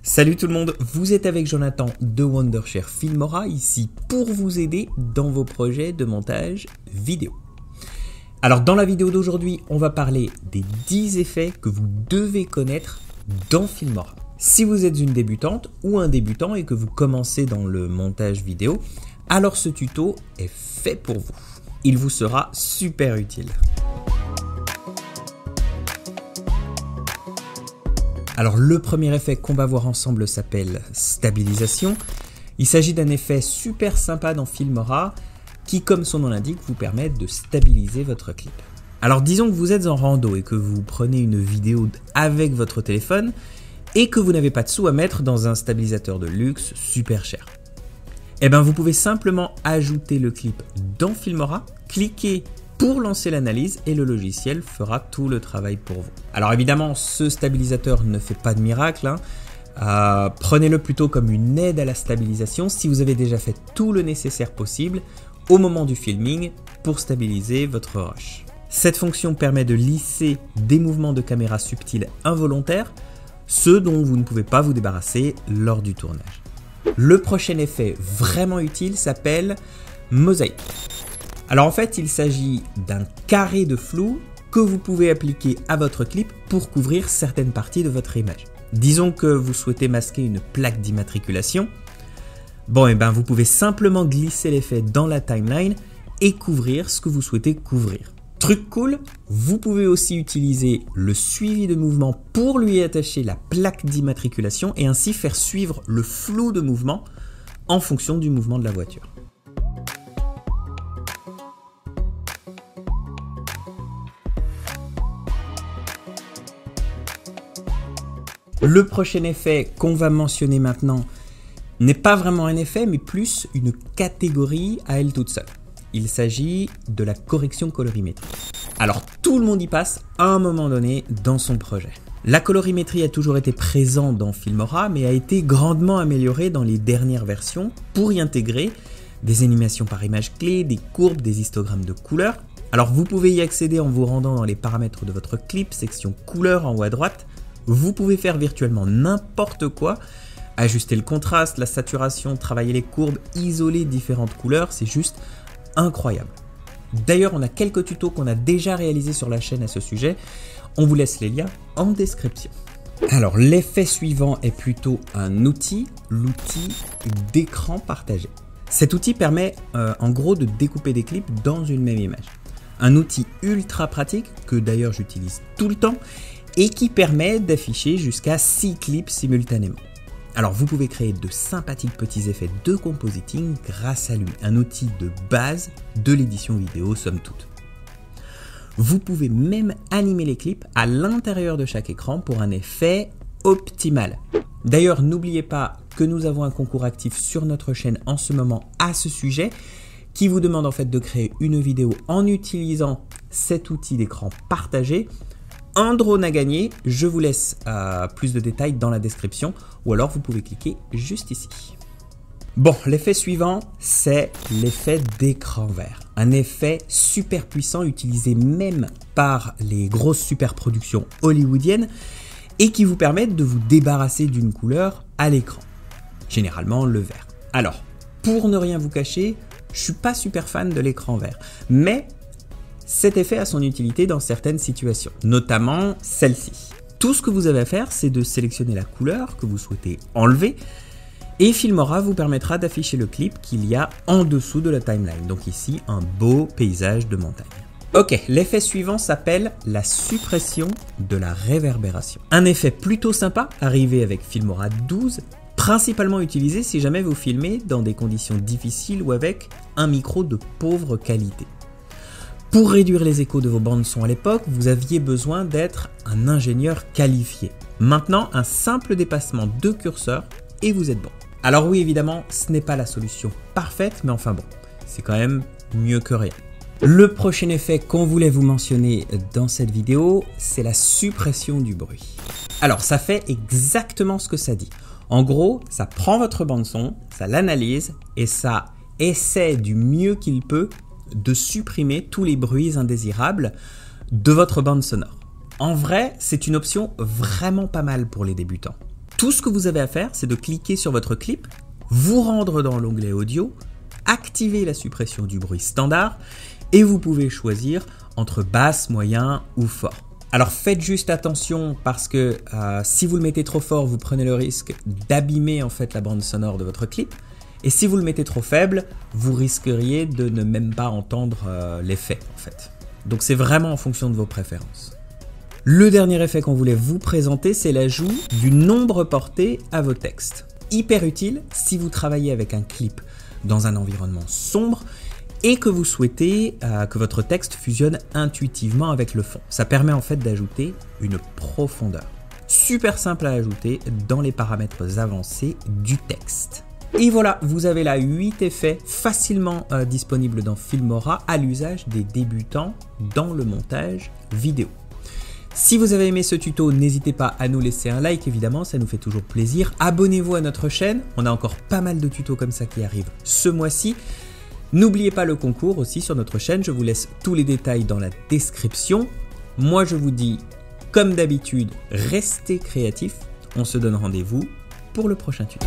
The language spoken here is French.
Salut tout le monde, vous êtes avec Jonathan de Wondershare Filmora, ici pour vous aider dans vos projets de montage vidéo. Alors dans la vidéo d'aujourd'hui, on va parler des 10 effets que vous devez connaître dans Filmora. Si vous êtes une débutante ou un débutant et que vous commencez dans le montage vidéo, alors ce tuto est fait pour vous. Il vous sera super utile. Alors le premier effet qu'on va voir ensemble s'appelle stabilisation. Il s'agit d'un effet super sympa dans Filmora qui, comme son nom l'indique, vous permet de stabiliser votre clip. Alors disons que vous êtes en rando et que vous prenez une vidéo avec votre téléphone et que vous n'avez pas de sous à mettre dans un stabilisateur de luxe super cher. Eh bien vous pouvez simplement ajouter le clip dans Filmora, cliquer pour lancer l'analyse et le logiciel fera tout le travail pour vous. Alors évidemment, ce stabilisateur ne fait pas de miracle. Prenez-le plutôt comme une aide à la stabilisation si vous avez déjà fait tout le nécessaire possible au moment du filming pour stabiliser votre rush. Cette fonction permet de lisser des mouvements de caméra subtils involontaires, ceux dont vous ne pouvez pas vous débarrasser lors du tournage. Le prochain effet vraiment utile s'appelle mosaïque. Alors en fait, il s'agit d'un carré de flou que vous pouvez appliquer à votre clip pour couvrir certaines parties de votre image. Disons que vous souhaitez masquer une plaque d'immatriculation. Bon, et ben vous pouvez simplement glisser l'effet dans la timeline et couvrir ce que vous souhaitez couvrir. Truc cool, vous pouvez aussi utiliser le suivi de mouvement pour lui attacher la plaque d'immatriculation et ainsi faire suivre le flou de mouvement en fonction du mouvement de la voiture. Le prochain effet qu'on va mentionner maintenant n'est pas vraiment un effet, mais plus une catégorie à elle toute seule. Il s'agit de la correction colorimétrique. Alors tout le monde y passe à un moment donné dans son projet. La colorimétrie a toujours été présente dans Filmora, mais a été grandement améliorée dans les dernières versions pour y intégrer des animations par image clé, des courbes, des histogrammes de couleurs. Alors vous pouvez y accéder en vous rendant dans les paramètres de votre clip, section couleurs en haut à droite. Vous pouvez faire virtuellement n'importe quoi, ajuster le contraste, la saturation, travailler les courbes, isoler différentes couleurs, c'est juste incroyable. D'ailleurs, on a quelques tutos qu'on a déjà réalisés sur la chaîne à ce sujet, on vous laisse les liens en description. Alors l'effet suivant est plutôt un outil, l'outil d'écran partagé. Cet outil permet en gros de découper des clips dans une même image. Un outil ultra pratique que d'ailleurs j'utilise tout le temps et qui permet d'afficher jusqu'à 6 clips simultanément. Alors vous pouvez créer de sympathiques petits effets de compositing grâce à lui, un outil de base de l'édition vidéo somme toute. Vous pouvez même animer les clips à l'intérieur de chaque écran pour un effet optimal. D'ailleurs n'oubliez pas que nous avons un concours actif sur notre chaîne en ce moment à ce sujet qui vous demande en fait de créer une vidéo en utilisant cet outil d'écran partagé. Un drone à gagner, je vous laisse plus de détails dans la description ou alors vous pouvez cliquer juste ici. Bon, l'effet suivant, c'est l'effet d'écran vert. Un effet super puissant utilisé même par les grosses superproductions hollywoodiennes et qui vous permet de vous débarrasser d'une couleur à l'écran, généralement le vert. Alors, pour ne rien vous cacher, je suis pas super fan de l'écran vert, mais cet effet a son utilité dans certaines situations, notamment celle-ci. Tout ce que vous avez à faire, c'est de sélectionner la couleur que vous souhaitez enlever et Filmora vous permettra d'afficher le clip qu'il y a en dessous de la timeline. Donc ici, un beau paysage de montagne. Ok, l'effet suivant s'appelle la suppression de la réverbération. Un effet plutôt sympa, arrivé avec Filmora 12, principalement utilisé si jamais vous filmez dans des conditions difficiles ou avec un micro de pauvre qualité. Pour réduire les échos de vos bandes son à l'époque, vous aviez besoin d'être un ingénieur qualifié. Maintenant, un simple déplacement de curseur et vous êtes bon. Alors oui, évidemment, ce n'est pas la solution parfaite, mais enfin bon, c'est quand même mieux que rien. Le prochain effet qu'on voulait vous mentionner dans cette vidéo, c'est la suppression du bruit. Alors ça fait exactement ce que ça dit. En gros, ça prend votre bande son, ça l'analyse et ça essaie du mieux qu'il peut de supprimer tous les bruits indésirables de votre bande sonore. En vrai, c'est une option vraiment pas mal pour les débutants. Tout ce que vous avez à faire, c'est de cliquer sur votre clip, vous rendre dans l'onglet audio, activer la suppression du bruit standard et vous pouvez choisir entre basse, moyen ou fort. Alors faites juste attention parce que si vous le mettez trop fort, vous prenez le risque d'abîmer en fait la bande sonore de votre clip. Et si vous le mettez trop faible, vous risqueriez de ne même pas entendre l'effet en fait. Donc c'est vraiment en fonction de vos préférences. Le dernier effet qu'on voulait vous présenter, c'est l'ajout du nombre porté à vos textes. Hyper utile si vous travaillez avec un clip dans un environnement sombre et que vous souhaitez que votre texte fusionne intuitivement avec le fond. Ça permet en fait d'ajouter une profondeur. Super simple à ajouter dans les paramètres avancés du texte. Et voilà, vous avez là 8 effets facilement disponibles dans Filmora à l'usage des débutants dans le montage vidéo. Si vous avez aimé ce tuto, n'hésitez pas à nous laisser un like, évidemment, ça nous fait toujours plaisir. Abonnez-vous à notre chaîne, on a encore pas mal de tutos comme ça qui arrivent ce mois-ci. N'oubliez pas le concours aussi sur notre chaîne, je vous laisse tous les détails dans la description. Moi je vous dis, comme d'habitude, restez créatifs. On se donne rendez-vous pour le prochain tuto.